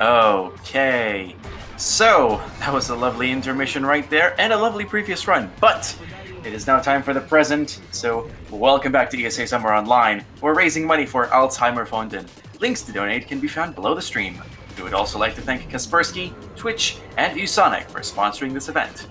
Okay, so that was a lovely intermission right there and a lovely previous run, but it is now time for the present, so welcome back to ESA Summer Online. We're raising money for Alzheimer Fonden. Links to donate can be found below the stream. We would also like to thank Kaspersky, Twitch, and ViewSonic for sponsoring this event.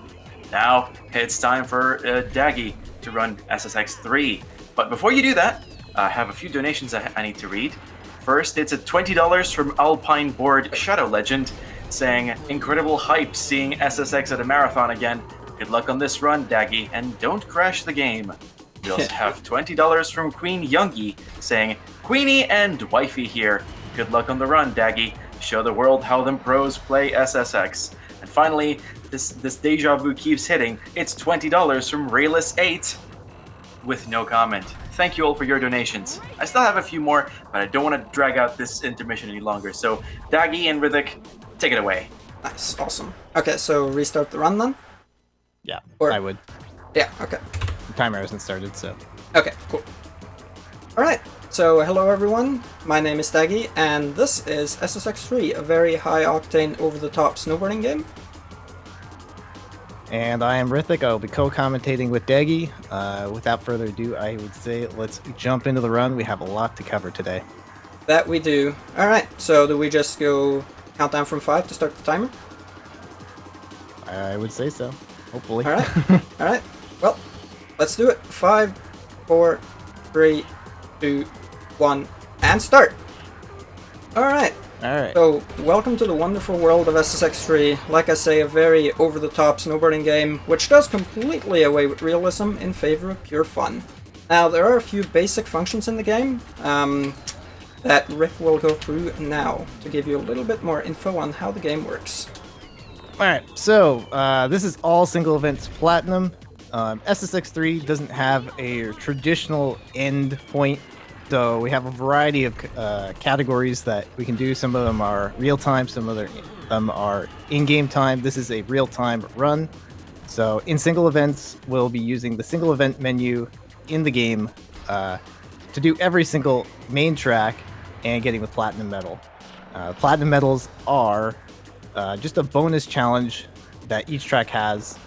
Now, it's time for Daggy to run SSX 3. But before you do that, I have a few donations I need to read. First, it's at $20 from Alpine Board Shadow Legend, saying, "Incredible hype seeing SSX at a marathon again. Good luck on this run, Daggy, and don't crash the game." We also have $20 from Queen Youngie, saying, "Queenie and Wifey here. Good luck on the run, Daggy. Show the world how them pros play SSX." And finally, this deja vu keeps hitting. It's $20 from Rayless8 with no comment. Thank you all for your donations. I still have a few more, but I don't want to drag out this intermission any longer. So, Daggy and Rithik, take it away. Nice, awesome. Okay, so restart the run then? Yeah, Or- I would. Yeah, okay. The timer hasn't started, so. Okay, cool. Alright, so hello everyone, my name is Daggy, and this is SSX3, a very high-octane, over-the-top snowboarding game. And I am Rithik. I will be co-commentating with Daggy. Without further ado, I would say let's jump into the run. We have a lot to cover today. That we do. Alright, so do we just go countdown from 5 to start the timer? I would say so. Hopefully. Alright, alright. Well, let's do it. 5, 4, 3, 2, 1, and start! Alright. Alright. So, welcome to the wonderful world of SSX3. Like I say, a very over-the-top snowboarding game, which does completely away with realism in favor of pure fun. Now, there are a few basic functions in the game that Rick will go through now to give you a little bit more info on how the game works. Alright, so this is all single events platinum. SSX3 doesn't have a traditional end point. So we have a variety of categories that we can do. Some of them are real-time, some of them are in-game time. This is a real-time run. So in single events, we'll be using the single event menu in the game to do every single main track and getting the platinum medal. Platinum medals are just a bonus challenge that each track has.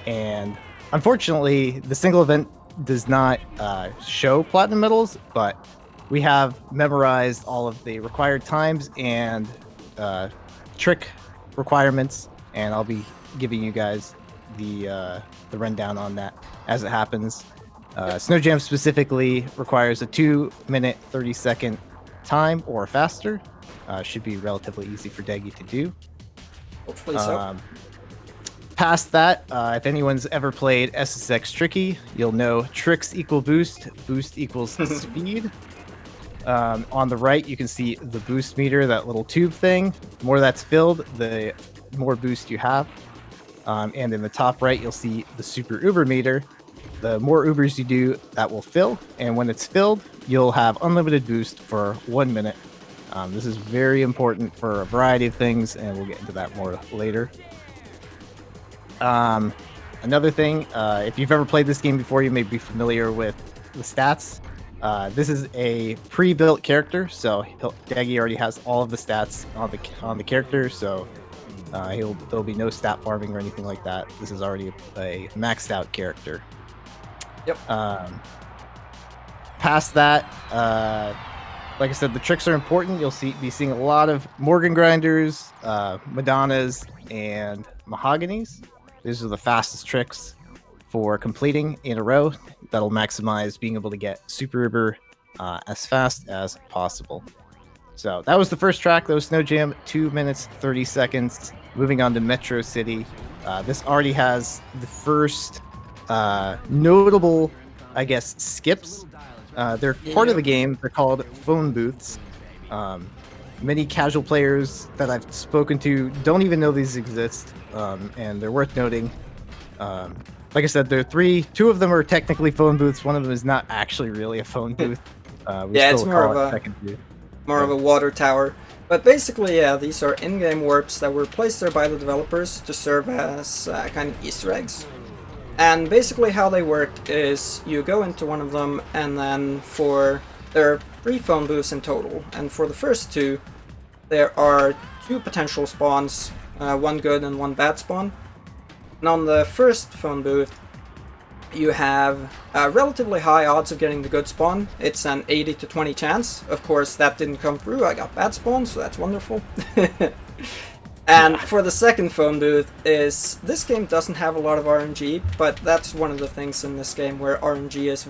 And unfortunately, the single event does not show platinum medals, but we have memorized all of the required times and trick requirements, and I'll be giving you guys the rundown on that as it happens. Snow Jam specifically requires a 2-minute 30-second time or faster. Should be relatively easy for Daggy to do. Hopefully so. Past that, if anyone's ever played SSX Tricky, you'll know tricks equal boost, boost equals speed. On the right, you can see the boost meter, that little tube thing. The more that's filled, the more boost you have. And in the top right, you'll see the super uber meter. The more ubers you do, that will fill. And when it's filled, you'll have unlimited boost for 1 minute. This is very important for a variety of things, and we'll get into that more later. Another thing, if you've ever played this game before, you may be familiar with the stats. This is a pre-built character, so Daggy already has all of the stats on the character, so there'll be no stat farming or anything like that. This is already a maxed out character. Yep. Past that, like I said, the tricks are important. You'll be seeing a lot of Morgan grinders, Madonnas, and Mahoganies. These are the fastest tricks for completing in a row. That'll maximize being able to get Super Uber as fast as possible. So that was the first track. That was Snow Jam, 2 minutes, 30 seconds. Moving on to Metro City. This already has the first notable, I guess, skips. They're part of the game. They're called phone booths. Many casual players that I've spoken to don't even know these exist, and they're worth noting. Like I said, there are three. Two of them are technically phone booths. One of them is not actually really a phone booth. Yeah, it's more of a water tower. But basically, yeah, these are in-game warps that were placed there by the developers to serve as kind of Easter eggs. And basically how they work is you go into one of them, and then there are 3 phone booths in total, and for the first 2, there are two potential spawns, one good and one bad spawn. And on the first phone booth, you have relatively high odds of getting the good spawn. It's an 80 to 20 chance. Of course, that didn't come through. I got bad spawn, so that's wonderful. And for the second phone booth is, this game doesn't have a lot of RNG, but that's one of the things in this game where RNG is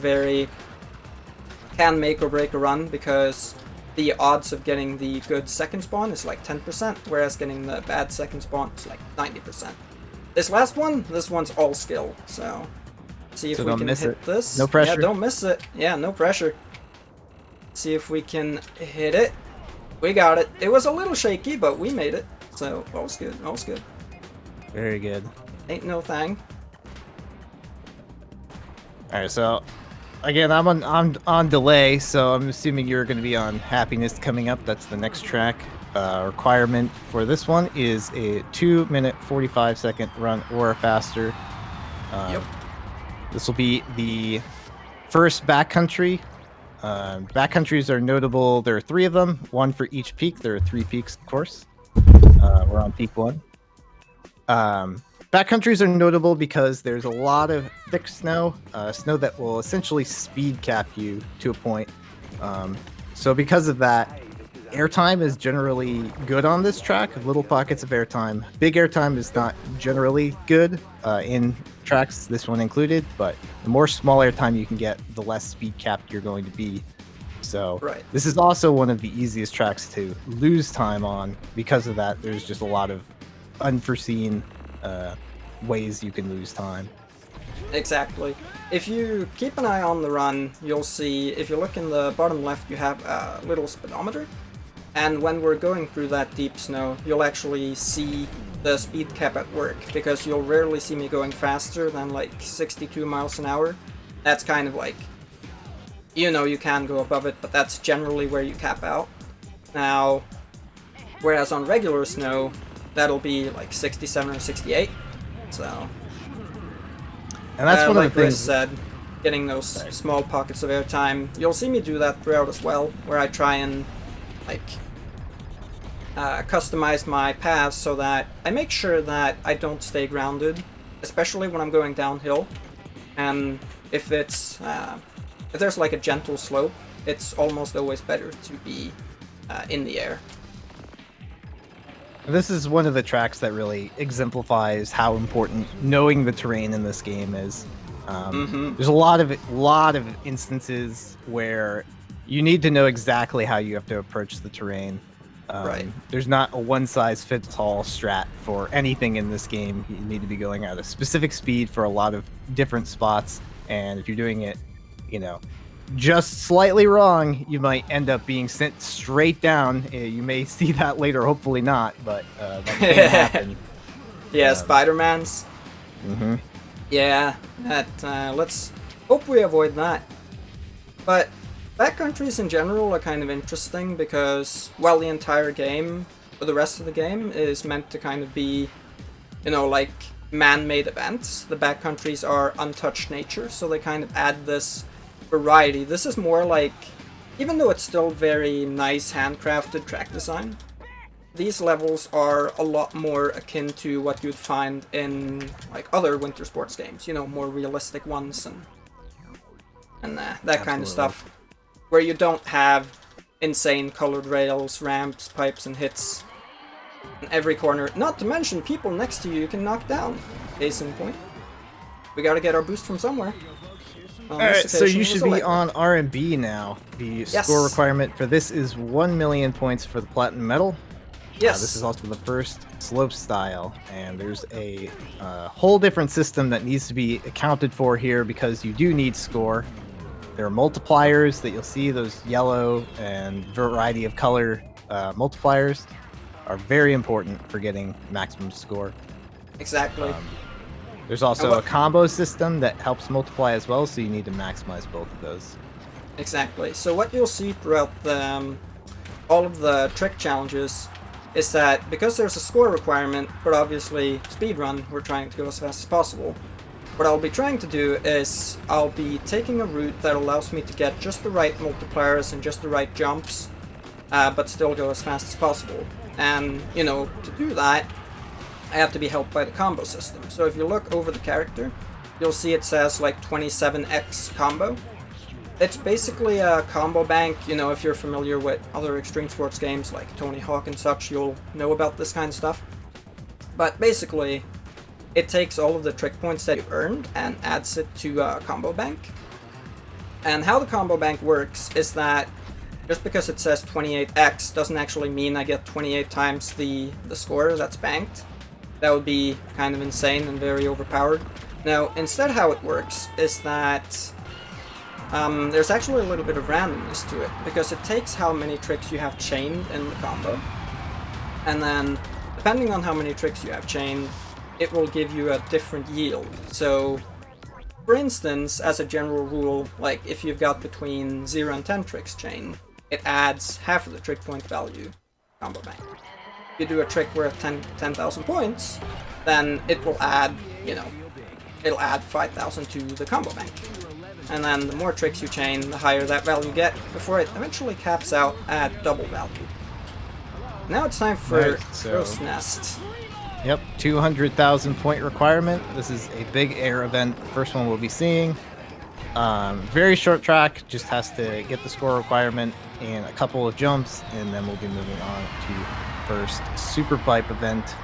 can make or break a run, because the odds of getting the good second spawn is like 10%, whereas getting the bad second spawn is like 90%. This one's all skill, so see if we can hit this. No pressure. Yeah, don't miss it. Yeah, no pressure. See if we can hit it. We got it. It was a little shaky, but we made it. So all's good. All's good. Very good. Ain't no thing. All right, so again, I'm on delay, so I'm assuming you're going to be on Happiness coming up. That's the next track. Requirement for this one is a 2-minute 45-second run or faster. Yep. This will be the first backcountry. Backcountries are notable. There are 3 of them, 1 for each peak. There are 3 peaks, of course. We're on peak 1. Backcountries are notable because there's a lot of thick snow, snow that will essentially speed cap you to a point. So because of that, airtime is generally good on this track. Little pockets of airtime. Big airtime is not generally good in tracks, this one included, but the more small airtime you can get, the less speed capped you're going to be. So This is also one of the easiest tracks to lose time on. Because of that, there's just a lot of unforeseen ways you can lose time. Exactly. If you keep an eye on the run, you'll see, if you look in the bottom left, you have a little speedometer. And when we're going through that deep snow, you'll actually see the speed cap at work, because you'll rarely see me going faster than like 62 miles an hour. That's kind of like, you know, you can go above it, but that's generally where you cap out. Now, whereas on regular snow, that'll be like 67 or 68. So, and that's one like of the things. Chris said, getting those small pockets of airtime. You'll see me do that throughout as well, where I try and like customize my paths so that I make sure that I don't stay grounded, especially when I'm going downhill. And if it's if there's like a gentle slope, it's almost always better to be in the air. This is one of the tracks that really exemplifies how important knowing the terrain in this game is. There's a lot of instances where you need to know exactly how you have to approach the terrain. There's not a one-size-fits-all strat for anything in this game. You need to be going at a specific speed for a lot of different spots, and if you're doing it, you know, just slightly wrong, you might end up being sent straight down. You may see that later, hopefully not, but that can happen. Yeah, Spider-Man's. Yeah, that, let's hope we avoid that. But backcountries in general are kind of interesting because while the entire game, or the rest of the game, is meant to kind of be, you know, like man-made events, the backcountries are untouched nature, so they kind of add this variety. This is more like, even though it's still very nice handcrafted track design, these levels are a lot more akin to what you'd find in like other winter sports games, you know, more realistic ones and that kind of stuff, where you don't have insane colored rails, ramps, pipes, and hits in every corner. Not to mention people next to you can knock down. Case in point. We gotta get our boost from somewhere. Alright, so you should be on R&B now. The score requirement for this is 1 million points for the platinum medal. Yes. This is also the first slope style, and there's a whole different system that needs to be accounted for here because you do need score. There are multipliers that you'll see, those yellow and variety of color multipliers are very important for getting maximum score. Exactly. There's also a combo system that helps multiply as well, so you need to maximize both of those. Exactly. So what you'll see throughout the, all of the trick challenges is that because there's a score requirement, but obviously speedrun, we're trying to go as fast as possible. What I'll be trying to do is I'll be taking a route that allows me to get just the right multipliers and just the right jumps but still go as fast as possible. And, you know, to do that, I have to be helped by the combo system. So if you look over the character, you'll see it says like 27x combo. It's basically a combo bank. You know, if you're familiar with other extreme sports games like Tony Hawk and such, you'll know about this kind of stuff. But basically, it takes all of the trick points that you earned and adds it to a combo bank. And how the combo bank works is that just because it says 28x doesn't actually mean I get 28 times the score that's banked. That would be kind of insane and very overpowered. Now, instead how it works is that there's actually a little bit of randomness to it, because it takes how many tricks you have chained in the combo, and then depending on how many tricks you have chained, it will give you a different yield. So, for instance, as a general rule, like if you've got between 0 and 10 tricks chained, it adds half of the trick point value combo bank. If you do a trick worth 10,000 points, then it will add, you know, it'll add 5,000 to the combo bank. And then the more tricks you chain, the higher that value get, before it eventually caps out at double value. Now it's time for Crow's Nest. Yep, 200,000 point requirement. This is a big air event. The first one we'll be seeing. Very short track, just has to get the score requirement and a couple of jumps, and then we'll be moving on to first super pipe event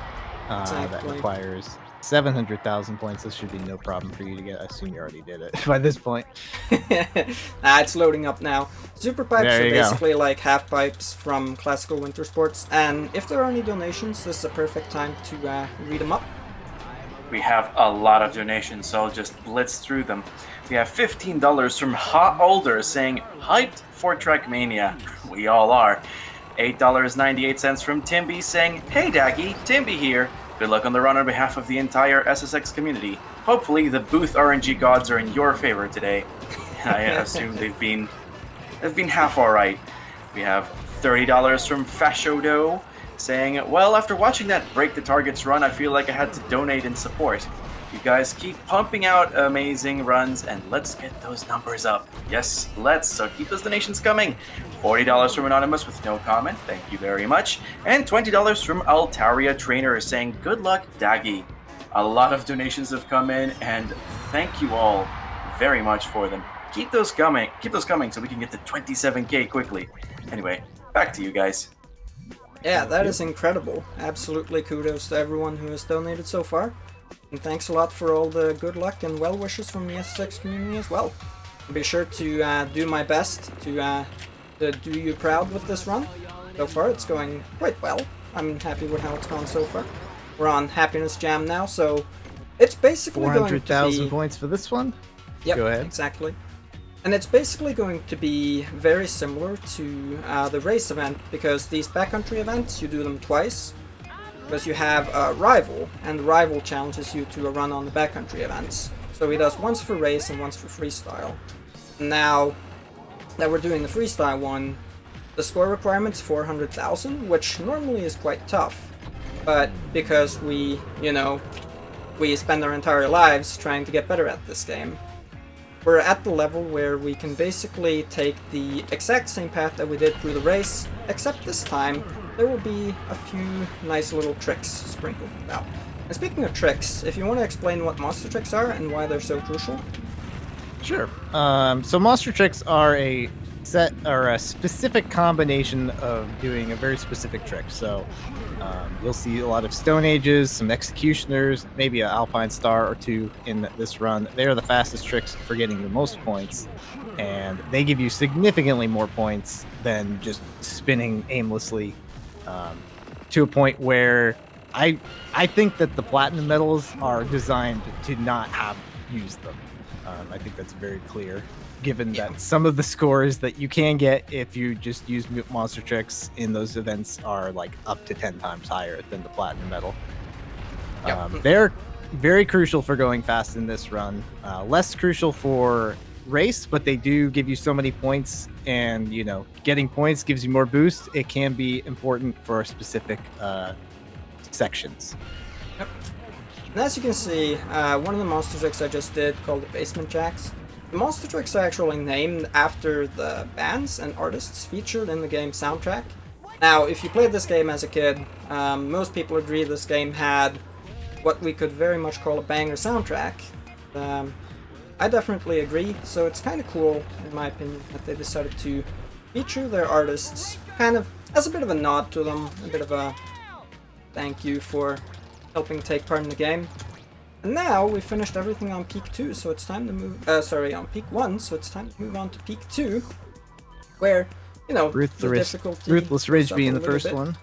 that requires 700,000 points. This should be no problem for you to get. I assume you already did it by this point. It's loading up now. Super pipes are basically like half pipes from classical winter sports, and if there are any donations, this is a perfect time to read them up. We have a lot of donations, so I'll just blitz through them. We have $15 from Ha Older saying, hyped for Trackmania. We all are. $8.98 from Timby saying, hey Daggy, Timby here. Good luck on the run on behalf of the entire SSX community. Hopefully the booth RNG gods are in your favor today. I assume they've been half alright. We have $30 from Fashodo saying, well, after watching that Break the Targets run, I feel like I had to donate in support. You guys keep pumping out amazing runs, and let's get those numbers up. Yes, let's. So keep those donations coming. $40 from Anonymous with no comment. Thank you very much. And $20 from Altaria Trainer saying, good luck, Daggy. A lot of donations have come in, and thank you all very much for them. Keep those coming. Keep those coming so we can get to 27K quickly. Anyway, back to you guys. Yeah, that is incredible. Absolutely kudos to everyone who has donated so far. And thanks a lot for all the good luck and well wishes from the SSX community as well. I'll be sure to do my best to do you proud with this run. So far it's going quite well. I'm happy with how it's gone so far. We're on Happiness Jam now, so it's basically going to be 400,000 points for this one? Yep, go ahead. Exactly. And it's basically going to be very similar to the race event, because these backcountry events, you do them twice. Because you have a rival, and the rival challenges you to a run on the backcountry events. So he does once for race and once for freestyle. Now that we're doing the freestyle one, the score requirement's 400,000, which normally is quite tough. But because we spend our entire lives trying to get better at this game, we're at the level where we can basically take the exact same path that we did through the race, except this time there will be a few nice little tricks sprinkled about. And speaking of tricks, if you want to explain what monster tricks are and why they're so crucial. Sure. So monster tricks are a set or a specific combination of doing a very specific trick. So you'll see a lot of Stone Ages, some Executioners, maybe an Alpine Star or two in this run. They are the fastest tricks for getting the most points, and they give you significantly more points than just spinning aimlessly, to a point where I think that the platinum medals are designed to not have used them. I think that's very clear, given that some of the scores that you can get if you just use monster tricks in those events are like up to 10 times higher than the platinum medal. They're very crucial for going fast in this run. Less crucial for race, but they do give you so many points, and getting points gives you more boost. It can be important for specific sections. Yep. And as you can see, one of the monster tricks I just did, called the Basement Jacks, The monster tricks are actually named after the bands and artists featured in the game's soundtrack. Now, if you played this game as a kid, most people agree this game had what we could very much call a banger soundtrack. I definitely agree, so it's kind of cool, in my opinion, that they decided to feature their artists kind of as a bit of a nod to them, a bit of a thank you for helping take part in the game. And now we finished everything on Peak 2, so it's time to move, on Peak 1, so it's time to move on to Peak 2, where, you know, the difficulty Ruthless Ridge goes up being a the little first bit. one.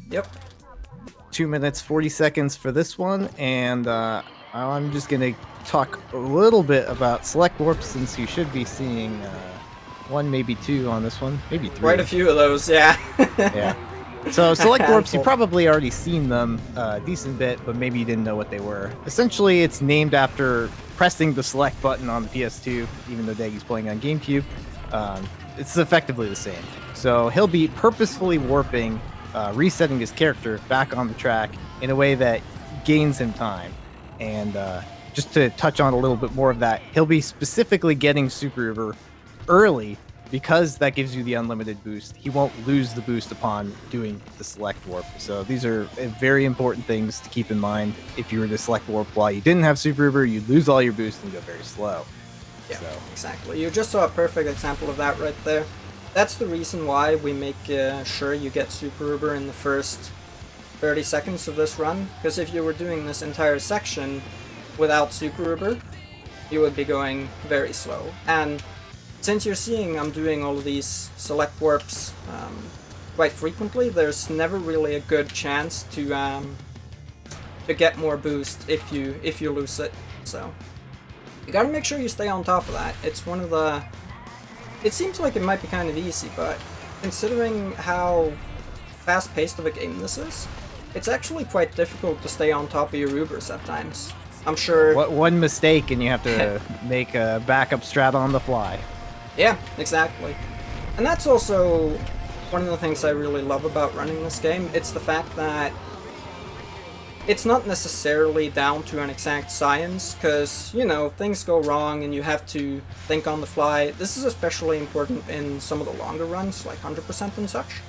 Yep. 2 minutes 40 seconds for this one, and I'm just gonna talk a little bit about select warps, since you should be seeing one, maybe two on this one, maybe three. Quite a few of those, yeah. Yeah. So select warps, you've Handful. probably already seen them a decent bit, but maybe you didn't know what they were. Essentially, it's named after pressing the select button on the PS2, even though Daggy's playing on GameCube. It's effectively the same. So he'll be purposefully warping, resetting his character back on the track in a way that gains him time. And just to touch on a little bit more of that, he'll be specifically getting Super Uber early, because that gives you the unlimited boost. He won't lose the boost upon doing the select warp. So these are very important things to keep in mind. If you were to select warp while you didn't have Super Uber, you'd lose all your boost and go very slow. Yeah, So. exactly. You just saw a perfect example of that right there. That's the reason why we make sure you get Super Uber in the first 30 seconds of this run, because if you were doing this entire section without Super Uber, you would be going very slow. And since you're seeing I'm doing all of these select warps quite frequently, there's never really a good chance to get more boost if you lose it. So you gotta make sure you stay on top of that. It's one of the... It seems like it might be kind of easy, but considering how fast-paced of a game this is, it's actually quite difficult to stay on top of your Ubers at times. I'm sure... One mistake and you have to make a backup strat on the fly. Yeah, exactly. And that's also one of the things I really love about running this game. It's the fact that it's not necessarily down to an exact science, because, you know, things go wrong and you have to think on the fly. This is especially important in some of the longer runs, like 100% and such.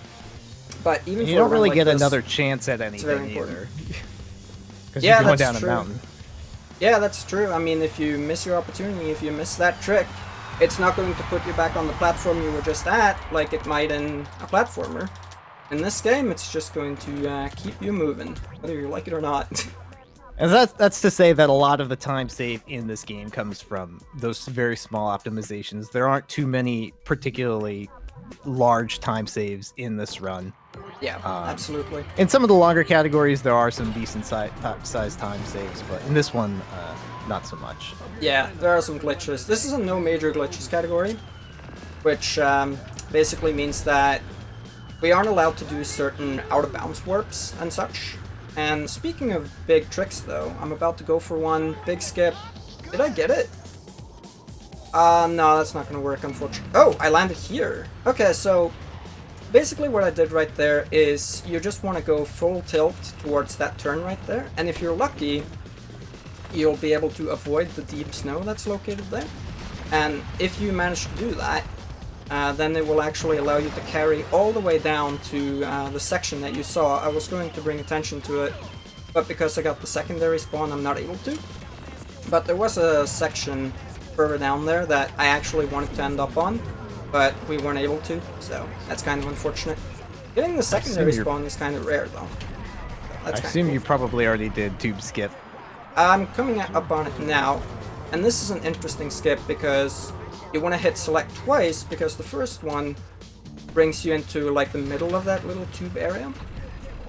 But even You for a don't run really like get this, another chance at very anything important. either. Because Yeah, you're going that's down true. a mountain. Yeah, that's true. I mean, if you miss your opportunity, if you miss that trick, it's not going to put you back on the platform you were just at, like it might in a platformer. In this game, it's just going to keep you moving, whether you like it or not. And that's to say that a lot of the time save in this game comes from those very small optimizations. There aren't too many particularly large time saves in this run. Yeah, absolutely. In some of the longer categories, there are some decent sized time saves, but in this one, not so much. Yeah, there are some glitches. This is a no major glitches category, which basically means that we aren't allowed to do certain out-of-bounds warps and such. And speaking of big tricks, though, I'm about to go for one. Big skip. Did I get it? No, that's not going to work, unfortunately. Oh, I landed here. Okay, so basically what I did right there is you just want to go full tilt towards that turn right there. And if you're lucky, you'll be able to avoid the deep snow that's located there. And if you manage to do that, then it will actually allow you to carry all the way down to the section that you saw. I was going to bring attention to it, but because I got the secondary spawn, I'm not able to. But there was a section further down there that I actually wanted to end up on, but we weren't able to, so that's kind of unfortunate. Getting the secondary spawn is kind of rare, though. I assume you probably already did tube skip. I'm coming up on it now, and this is an interesting skip because you want to hit select twice, because the first one brings you into like the middle of that little tube area.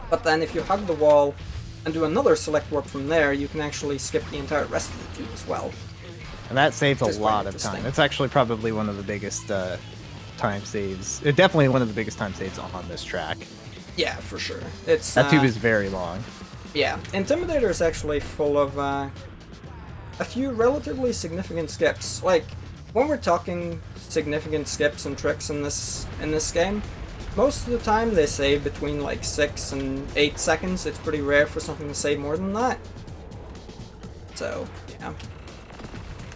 But then if you hug the wall and do another select warp from there, you can actually skip the entire rest of the tube as well. And that saves a Which is quite lot of time. interesting. It's actually probably one of the biggest time saves. Definitely one of the biggest time saves on this track. Yeah, for sure. It's That tube is very long. Yeah, Intimidator is actually full of a few relatively significant skips. Like, when we're talking significant skips and tricks in this game, most of the time they save between like 6 and 8 seconds. It's pretty rare for something to save more than that. So, yeah.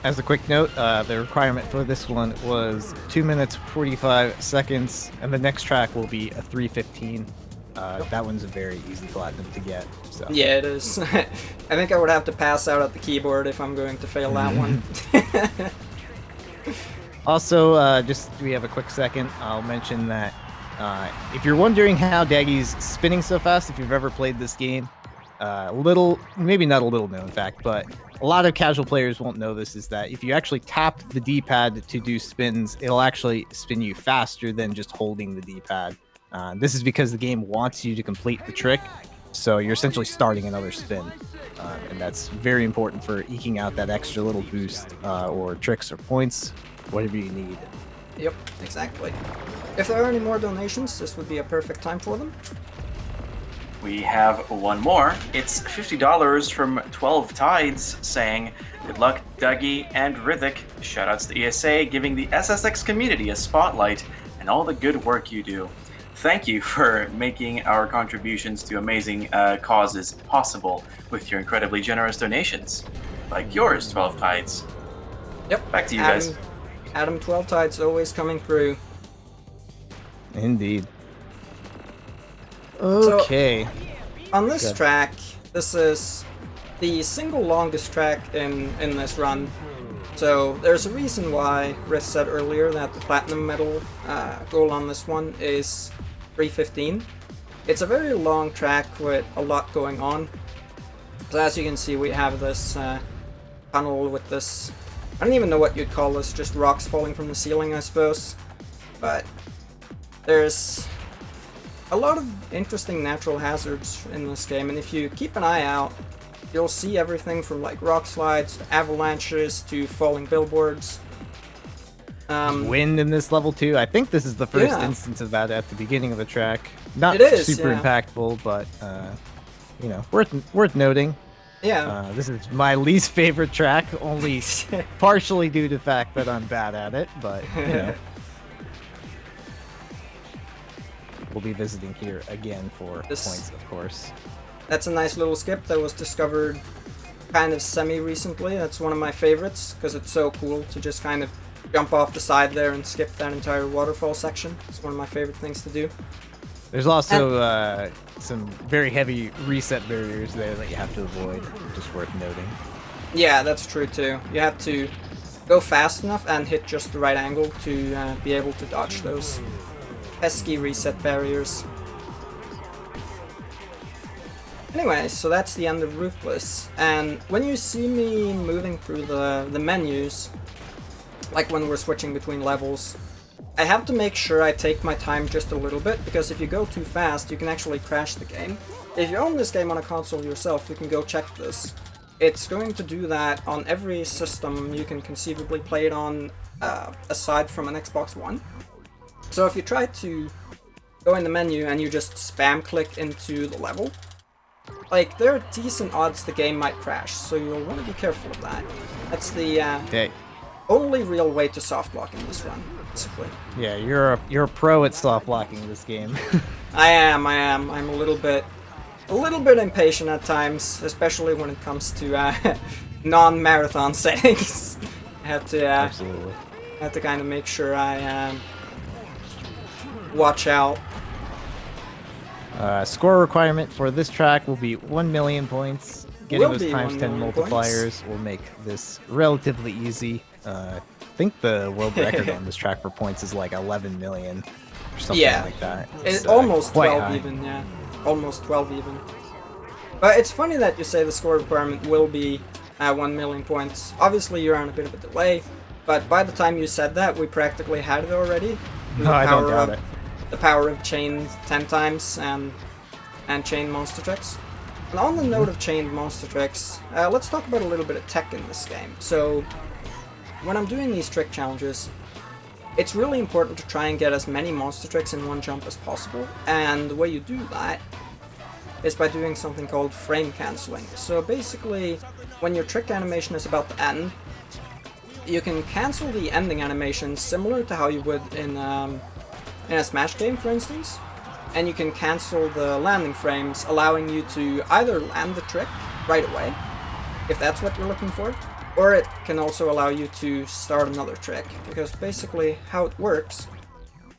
As a quick note, the requirement for this one was 2 minutes 45 seconds, and the next track will be a 3:15. That one's a very easy platinum to get. So Yeah, it is. I think I would have to pass out at the keyboard if I'm going to fail that one. Also, just we have a quick second. I'll mention that if you're wondering how Daggy's spinning so fast, if you've ever played this game, maybe not a little known fact, but a lot of casual players won't know this, is that if you actually tap the D-pad to do spins, it'll actually spin you faster than just holding the D-pad. This is because the game wants you to complete the trick, so you're essentially starting another spin. And that's very important for eking out that extra little boost or tricks or points, whatever you need. Yep, exactly. If there are any more donations, this would be a perfect time for them. We have one more. It's $50 from 12 Tides saying, "Good luck, Dougie and Rithik. Shoutouts to ESA, giving the SSX community a spotlight and all the good work you do. Thank you for making our contributions to amazing causes possible with your incredibly generous donations. Like yours, 12 Tides." Yep. Back to you guys. Adam 12 Tides always coming through. Indeed. Okay. So, on this track, this is the single longest track in this run. So there's a reason why Riz said earlier that the platinum medal goal on this one is 3:15. It's a very long track with a lot going on. So as you can see, we have this tunnel with this, I don't even know what you'd call this, just rocks falling from the ceiling, I suppose. But there's a lot of interesting natural hazards in this game, and if you keep an eye out, you'll see everything from like rock slides to avalanches to falling billboards. Wind in this level too. I think this is the first Yeah. instance of that at the beginning of the track. Not It is, super yeah. impactful, but you know, worth noting. Yeah. This is my least favorite track, only partially due to the fact that I'm bad at it, but you know. We'll be visiting here again for points, of course. That's a nice little skip that was discovered kind of semi-recently. That's one of my favorites, because it's so cool to just kind of jump off the side there and skip that entire waterfall section. It's one of my favorite things to do. There's also some very heavy reset barriers there that you have to avoid, just worth noting. Yeah, that's true too. You have to go fast enough and hit just the right angle to be able to dodge those pesky reset barriers. Anyway, so that's the end of Ruthless, and when you see me moving through the menus, like when we're switching between levels, I have to make sure I take my time just a little bit, because if you go too fast, you can actually crash the game. If you own this game on a console yourself, you can go check this. It's going to do that on every system you can conceivably play it on, aside from an Xbox One. So if you try to go in the menu and you just spam click into the level, like, there are decent odds the game might crash, so you'll want to be careful of that. That's the only real way to soft block in this run, basically. Yeah, you're a pro at soft blocking this game. I am. I'm a little bit impatient at times, especially when it comes to non-marathon settings. I have to Absolutely. have to kind of make sure I watch out. Score requirement for this track will be 1 million points. Getting those times 10 multipliers will make this relatively easy. I think the world record on this track for points is like 11 million or something like that. It's almost 12 high. even, yeah. Almost 12 even. But it's funny that you say the score requirement will be 1 million points. Obviously you're on a bit of a delay, but by the time you said that, we practically had it already. No, I don't doubt it. The power of chain 10 times and chain monster tricks. And on the note of chained monster tricks, let's talk about a little bit of tech in this game. So, when I'm doing these trick challenges, it's really important to try and get as many monster tricks in one jump as possible, and the way you do that is by doing something called frame cancelling. So basically, when your trick animation is about to end, you can cancel the ending animation similar to how you would in a Smash game, for instance, and you can cancel the landing frames, allowing you to either land the trick right away, if that's what you're looking for, Or it can also allow you to start another trick, because basically how it works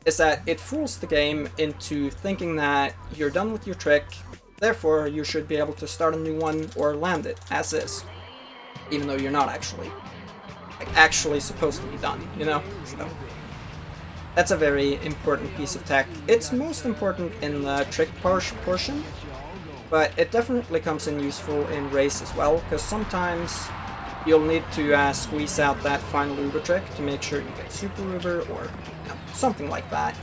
is that it fools the game into thinking that you're done with your trick, therefore you should be able to start a new one or land it as is, even though you're not actually supposed to be done, you know? So that's a very important piece of tech. It's most important in the trick portion, but it definitely comes in useful in race as well, because sometimes you'll need to squeeze out that final Uber trick to make sure you get Super Uber or something like that.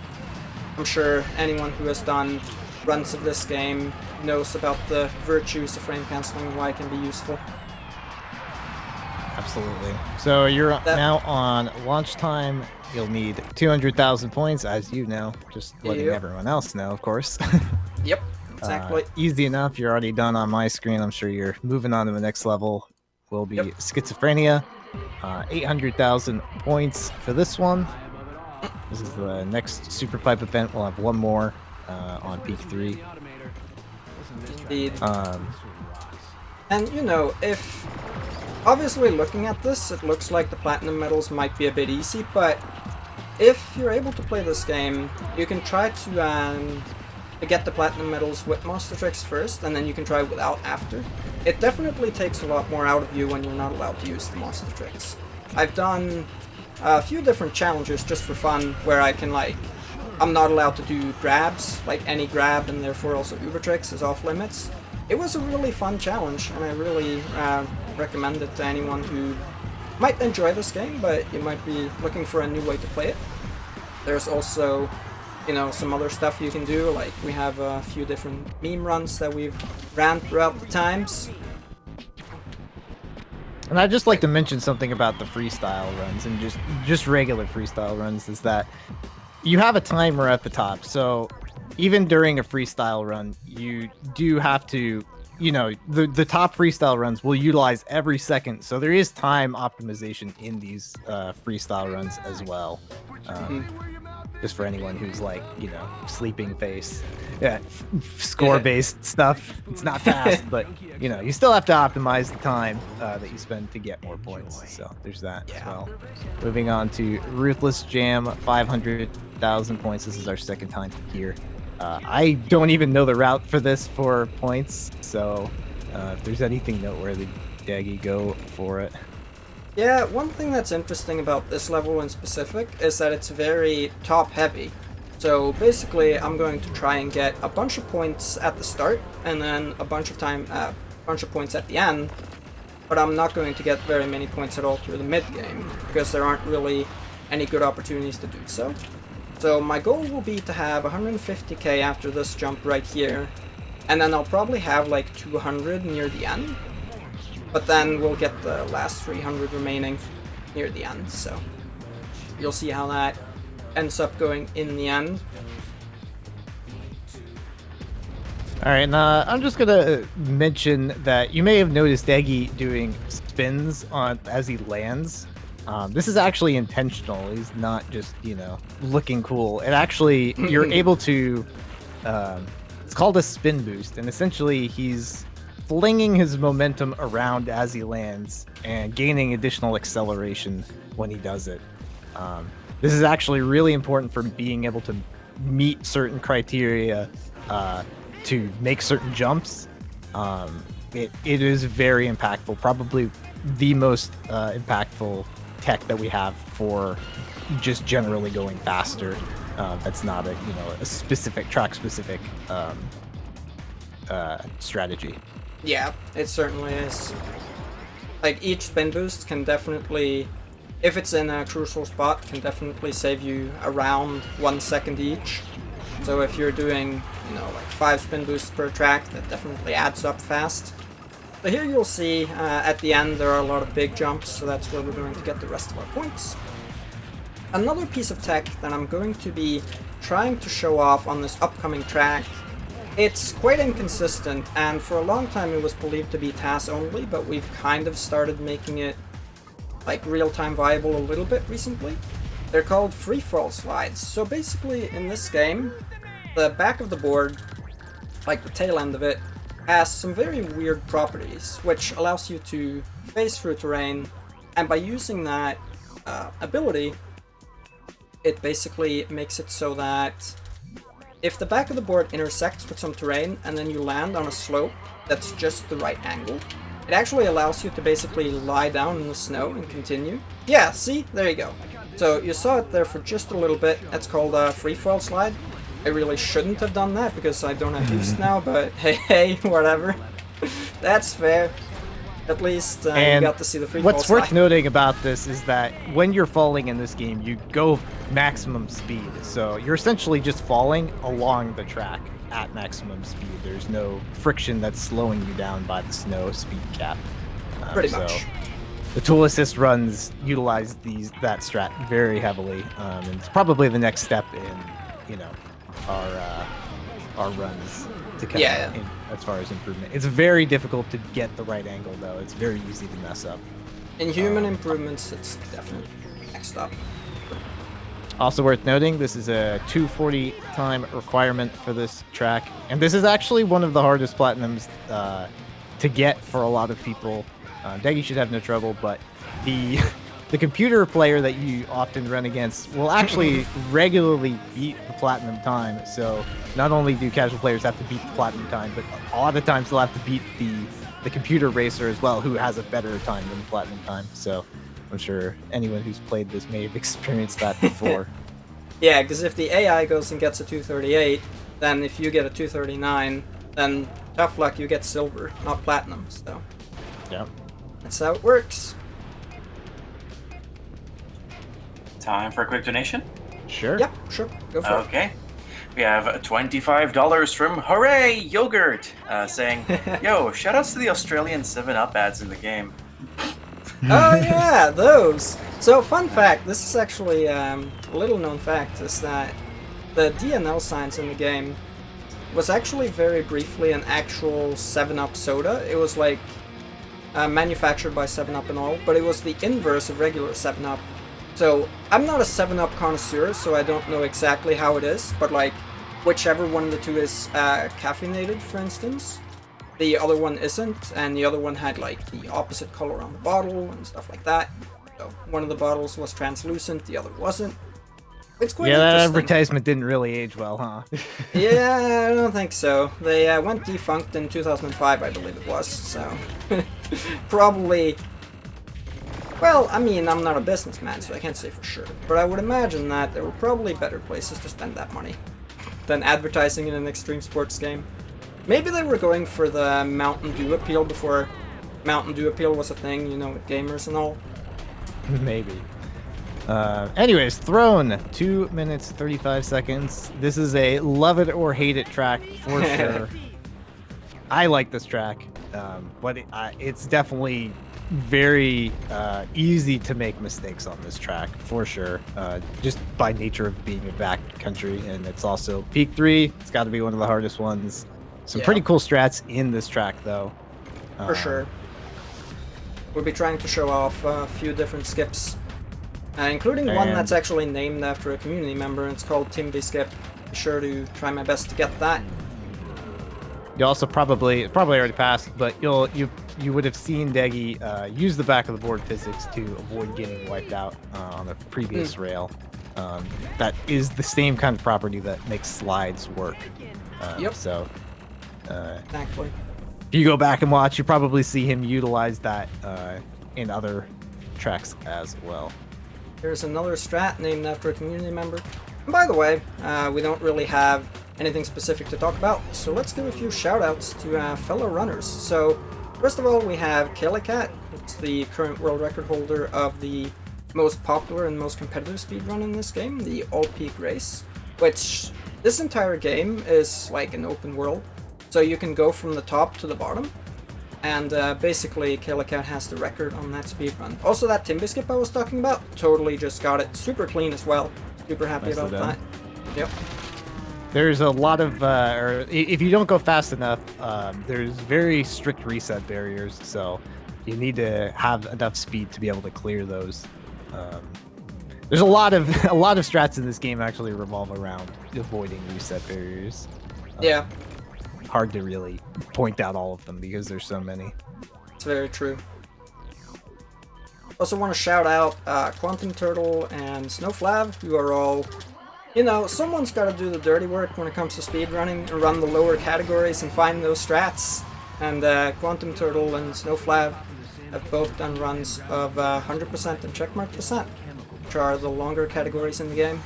I'm sure anyone who has done runs of this game knows about the virtues of frame cancelling and why it can be useful. Absolutely. So you're now on launch time. You'll need 200,000 points, as you know. Just letting everyone else know, of course. Yep, exactly. Easy enough. You're already done on my screen. I'm sure you're moving on to the next level. Will be Schizophrenia. 800,000 points for this one. This is the next Super Pipe event. We'll have one more on Peak 3. Indeed. And you know, if obviously looking at this, it looks like the Platinum medals might be a bit easy, but if you're able to play this game, you can try to get the Platinum medals with Master Tricks first, and then you can try without after. It definitely takes a lot more out of you when you're not allowed to use the Master Tricks. I've done a few different challenges just for fun, where I can I'm not allowed to do grabs, like any grab, and therefore also Uber Tricks is off limits. It was a really fun challenge, and I really recommend it to anyone who might enjoy this game, but you might be looking for a new way to play it. There's also, you know, some other stuff you can do, like we have a few different meme runs that we've ran throughout the times. And I'd just like to mention something about the freestyle runs, and just regular freestyle runs, is that you have a timer at the top. So even during a freestyle run, you do have to, you know, the top freestyle runs will utilize every second. So there is time optimization in these freestyle runs as well. Just for anyone who's like, you know, sleeping face. Yeah, score-based stuff. It's not fast, but, you know, you still have to optimize the time that you spend to get more points. So there's that as well. Moving on to Ruthless Jam, 500,000 points. This is our second time here. I don't even know the route for this for points, so if there's anything noteworthy, Daggy, go for it. Yeah, one thing that's interesting about this level in specific is that it's very top heavy. So basically I'm going to try and get a bunch of points at the start and then a bunch of points at the end, but I'm not going to get very many points at all through the mid game because there aren't really any good opportunities to do so. So my goal will be to have 150k after this jump right here, and then I'll probably have like 200 near the end. But then we'll get the last 300 remaining near the end, so you'll see how that ends up going in the end. Alright, I'm just gonna mention that you may have noticed Daggy doing spins as he lands. This is actually intentional. He's not just, you know, looking cool. It actually, you're able to, it's called a spin boost, and essentially he's flinging his momentum around as he lands and gaining additional acceleration when he does it. This is actually really important for being able to meet certain criteria to make certain jumps. It is very impactful, probably the most impactful tech that we have for just generally going faster. That's not a specific track specific strategy. Yeah, it certainly is. Like, each spin boost can definitely, if it's in a crucial spot, can definitely save you around 1 second each. So if you're doing, you know, like 5 spin boosts per track, that definitely adds up fast. So here you'll see at the end there are a lot of big jumps, so that's where we're going to get the rest of our points. Another piece of tech that I'm going to be trying to show off on this upcoming track, it's quite inconsistent, and for a long time it was believed to be TAS only, but we've kind of started making it like real-time viable a little bit recently. They're called free-fall slides. So basically in this game, the back of the board, like the tail end of it, has some very weird properties, which allows you to phase through terrain And by using that ability, it basically makes it so that if the back of the board intersects with some terrain and then you land on a slope that's just the right angle, it actually allows you to basically lie down in the snow and continue. Yeah, see? There you go. So you saw it there for just a little bit. That's called a freefall slide. I really shouldn't have done that because I don't have Boost now, but hey, whatever. That's fair. At least you got to see the freefall slide. What's worth noting about this is that when you're falling in this game, you go maximum speed. So you're essentially just falling along the track at maximum speed. There's no friction that's slowing you down by the snow speed cap. Pretty much. The tool assist runs utilize that strat very heavily, and it's probably the next step in, our runs to come in as far as improvement. It's very difficult to get the right angle, though. It's very easy to mess up. In human improvements, it's definitely next up. Also worth noting, this is a 240 time requirement for this track, and this is actually one of the hardest platinums to get for a lot of people. Daggy should have no trouble, but the computer player that you often run against will actually regularly beat the platinum time. So not only do casual players have to beat the platinum time, but a lot of times they'll have to beat the computer racer as well, who has a better time than the platinum time. So I'm sure anyone who's played this may have experienced that before. Yeah, because if the AI goes and gets a 238, then if you get a 239, then tough luck, you get silver, not platinum. So yeah, that's how it works. Time for a quick donation? Sure. Yep, sure. Go for it. Okay. We have $25 from Hooray Yogurt saying, yo, shoutouts to the Australian 7-Up ads in the game. Oh yeah, those. So fun fact, this is actually a little known fact, is that the DNL signs in the game was actually very briefly an actual 7-Up soda. It was like manufactured by 7-Up and all, but it was the inverse of regular 7-Up. So I'm not a 7-Up connoisseur, so I don't know exactly how it is, but like whichever one of the two is caffeinated, for instance, the other one isn't, and the other one had like the opposite color on the bottle and stuff like that. So one of the bottles was translucent, the other wasn't. It's quite interesting. That advertisement didn't really age well, huh? Yeah, I don't think so. They went defunct in 2005, I believe it was, so probably. Well, I mean, I'm not a businessman, so I can't say for sure, but I would imagine that there were probably better places to spend that money than advertising in an extreme sports game. Maybe they were going for the Mountain Dew appeal before Mountain Dew appeal was a thing, you know, with gamers and all. Maybe. Anyways, Throne, 2 minutes 35 seconds. This is a love it or hate it track for sure. I like this track, but it's definitely very easy to make mistakes on this track for sure, just by nature of being a backcountry, and it's also peak 3. It's got to be one of the hardest ones. Some pretty cool strats in this track though, for sure. We'll be trying to show off a few different skips, including one that's actually named after a community member, and it's called Timby Skip. Be sure to try my best to get that. You also probably already passed, but you would have seen Daggy use the back of the board physics to avoid getting wiped out on a previous rail. That is the same kind of property that makes slides work. So exactly. If you go back and watch, you probably see him utilize that in other tracks as well. Here's another strat named after a community member. And by the way, we don't really have anything specific to talk about, so let's give a few shoutouts to fellow runners. So, first of all, we have Kellycat. It's the current world record holder of the most popular and most competitive speedrun in this game, the All Peak Race, which this entire game is like an open world. So you can go from the top to the bottom, and basically Kellycat has the record on that speedrun. Also, that Timby Skip I was talking about, totally just got it super clean as well. Super happy about that. Yep. There's a lot of, if you don't go fast enough, there's very strict reset barriers, so you need to have enough speed to be able to clear those. There's a lot of strats in this game actually revolve around avoiding reset barriers. Yeah. Hard to really point out all of them because there's so many. It's very true. Also want to shout out Quantum Turtle and Snowflab, who are all, you know, someone's got to do the dirty work when it comes to speedrunning and run the lower categories and find those strats. And Quantum Turtle and Snowflab have both done runs of 100% and checkmark percent, which are the longer categories in the game.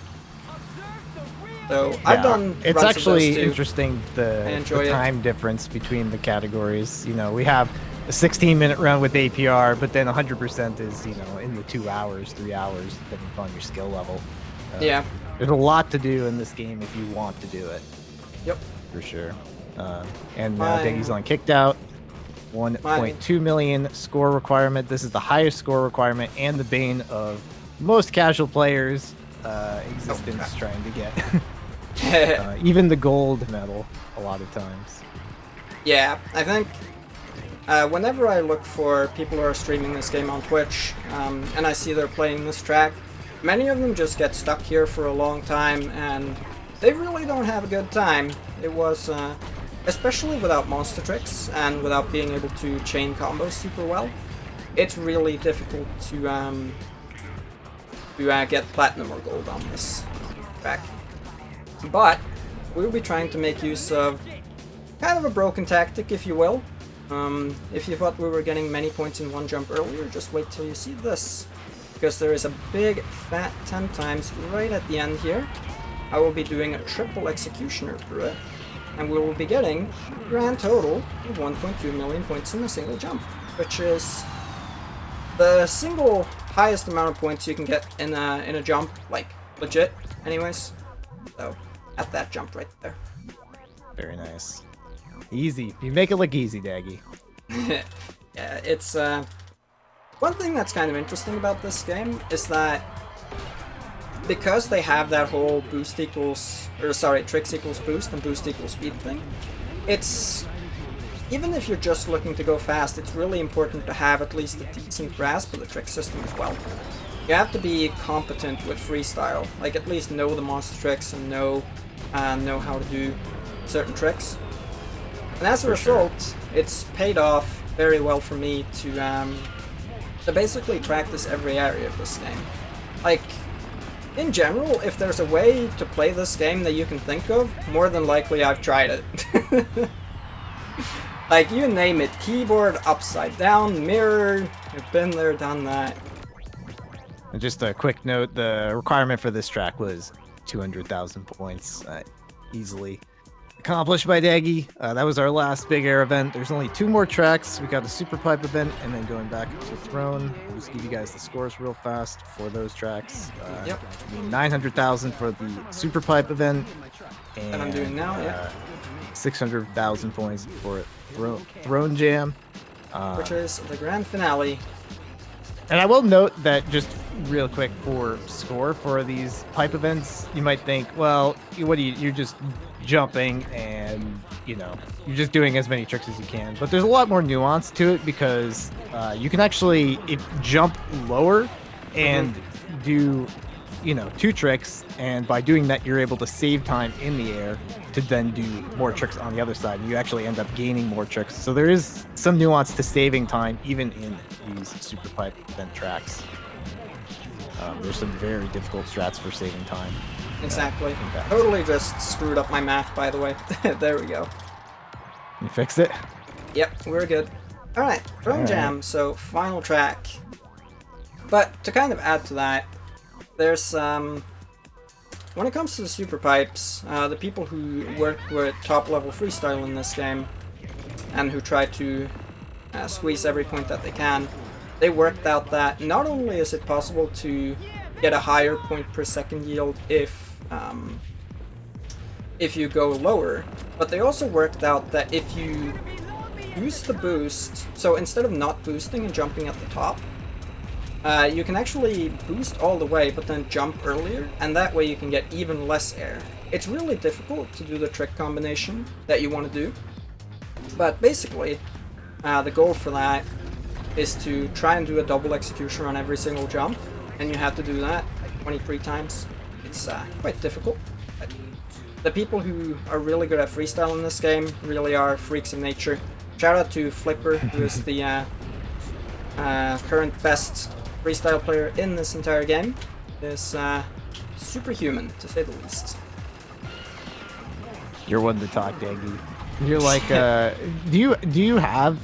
So I've done It's runs actually of those too. interesting the enjoy it. time difference between the categories. You know, we have a 16-minute run with APR, but then 100% is, you know, in the 2 hours, 3 hours, depending upon your skill level. Yeah. There's a lot to do in this game if you want to do it. Yep. For sure. And My- Daggy's on kicked out. 1.2 million score requirement. This is the highest score requirement and the bane of most casual players' existence trying to get even the gold medal a lot of times. Yeah, I think whenever I look for people who are streaming this game on Twitch, and I see they're playing this track, many of them just get stuck here for a long time, and they really don't have a good time. It was, especially without monster tricks, and without being able to chain combos super well, it's really difficult to get platinum or gold on this track. But we'll be trying to make use of kind of a broken tactic, if you will. If you thought we were getting many points in one jump earlier, just wait till you see this. Because there is a big fat 10 times right at the end here. I will be doing a triple executioner through it. And we will be getting a grand total of 1.2 million points in a single jump. Which is the single highest amount of points you can get in a jump, like legit anyways. So, at that jump right there. Very nice. Easy. You make it look easy, Daggy. Yeah, it's one thing that's kind of interesting about this game is that because they have that whole tricks equals boost and boost equals speed thing, it's, even if you're just looking to go fast, it's really important to have at least a decent grasp of the trick system as well. You have to be competent with freestyle, like at least know the monster tricks and know how to do certain tricks. And as a result, it's paid off very well for me to basically practice every area of this game. Like, in general, if there's a way to play this game that you can think of, more than likely I've tried it. Like, you name it, keyboard, upside down, mirror, I've been there, done that. And just a quick note, the requirement for this track was 200,000 points, easily accomplished by Daggy. That was our last big air event. There's only 2 more tracks. We got the Super Pipe event, and then going back to Throne. We'll just give you guys the scores real fast for those tracks. Yep. 900,000 for the Super Pipe event, and That I'm doing now, yeah. 600,000 points for Throne Jam. Which is the grand finale. And I will note that just real quick for score for these pipe events, you might think, well, you're just jumping and, you know, you're just doing as many tricks as you can. But there's a lot more nuance to it because you can actually jump lower and do, you know, 2 tricks. And by doing that, you're able to save time in the air to then do more tricks on the other side. And you actually end up gaining more tricks. So there is some nuance to saving time, even in these super pipe event tracks. There's some very difficult strats for saving time. Exactly. Totally just screwed up my math, by the way. There we go. You fix it? Yep, we're good. Alright, Throne Jam, so final track. But to kind of add to that, there's when it comes to the super pipes, the people who work with top level freestyle in this game and who try to squeeze every point that they can, they worked out that not only is it possible to get a higher point per second yield if you go lower, but they also worked out that if you use the boost, so instead of not boosting and jumping at the top, you can actually boost all the way but then jump earlier, and that way you can get even less air. It's really difficult to do the trick combination that you want to do, but basically the goal for that is to try and do a double execution on every single jump, and you have to do that like 23 times. It's quite difficult. But the people who are really good at freestyle in this game really are freaks of nature. Shout out to Flipper, who is the current best freestyle player in this entire game. Is superhuman, to say the least. You're one to talk, Daggy. You're like, do you have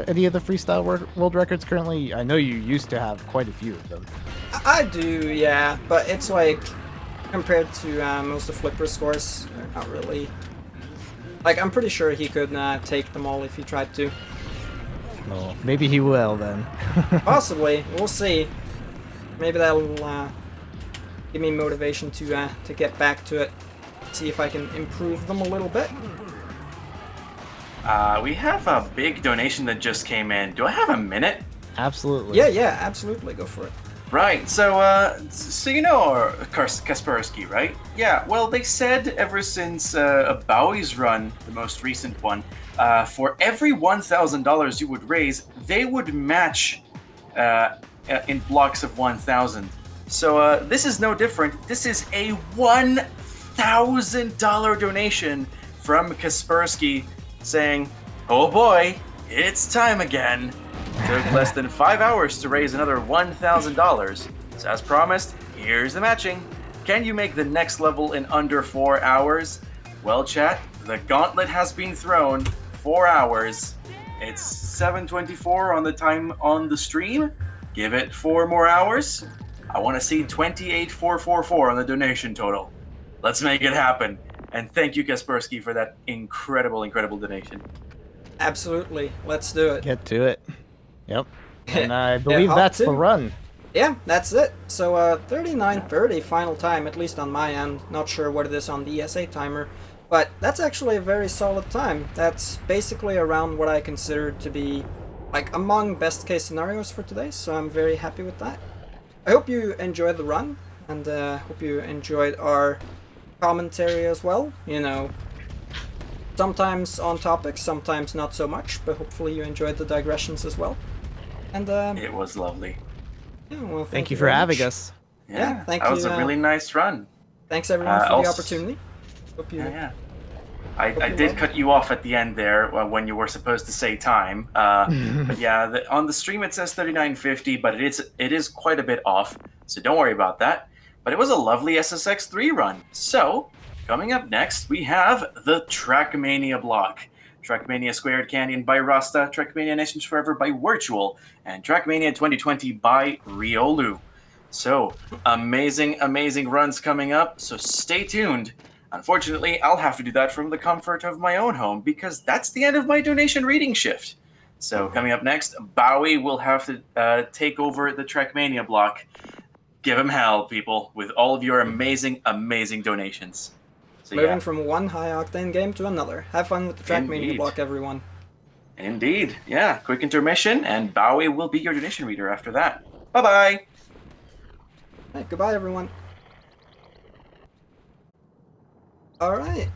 any of the freestyle world records currently? I know you used to have quite a few of them. I do, yeah, but it's like compared to most of Flipper's scores, they're not really. Like, I'm pretty sure he could take them all if he tried to. Oh, maybe he will then. Possibly, we'll see. Maybe that'll give me motivation to get back to it. See if I can improve them a little bit. We have a big donation that just came in. Do I have a minute? Absolutely. Yeah, absolutely. Go for it. Right, so you know Kaspersky, right? Yeah, well, they said ever since Bowie's run, the most recent one, for every $1,000 you would raise, they would match in blocks of 1,000. So this is no different. This is a $1,000 donation from Kaspersky saying, oh boy, it's time again. Took less than 5 hours to raise another $1,000. So as promised, here's the matching. Can you make the next level in under 4 hours? Well, chat, the gauntlet has been thrown. 4 hours. It's 7:24 on the time on the stream. Give it 4 more hours. I want to see 28,444 on the donation total. Let's make it happen. And thank you, Kaspersky, for that incredible donation. Absolutely. Let's do it. Get to it. Yep. And I believe up that's to. the run. Yeah, that's it. So 39:30 final time, at least on my end. Not sure what it is on the ESA timer, but that's actually a very solid time. That's basically around what I consider to be like among best case scenarios for today, so I'm very happy with that. I hope you enjoyed the run, and hope you enjoyed our commentary as well. You know, sometimes on topic, sometimes not so much, but hopefully you enjoyed the digressions as well. And it was lovely. Yeah, well, Thank you for having us. Yeah, thank that you. was a really nice run. Thanks everyone for the also- opportunity. Hope you. Yeah. I did cut you off at the end there when you were supposed to say time. But yeah, on the stream it says 39:50, but it is quite a bit off, so don't worry about that. But it was a lovely SSX 3 run. So, coming up next, we have the Trackmania block. Trackmania Squared Canyon by Rasta, Trackmania Nations Forever by Virtual, and Trackmania 2020 by Riolu. So, amazing runs coming up, so stay tuned. Unfortunately, I'll have to do that from the comfort of my own home because that's the end of my donation reading shift. So coming up next, Bowie will have to take over the Trackmania block. Give him hell, people, with all of your amazing donations. So, Moving from one high-octane game to another. Have fun with the Trackmania Indeed. block, everyone. Indeed, yeah. Quick intermission, and Bowie will be your donation reader after that. Bye-bye! Hey, goodbye, everyone. Alright.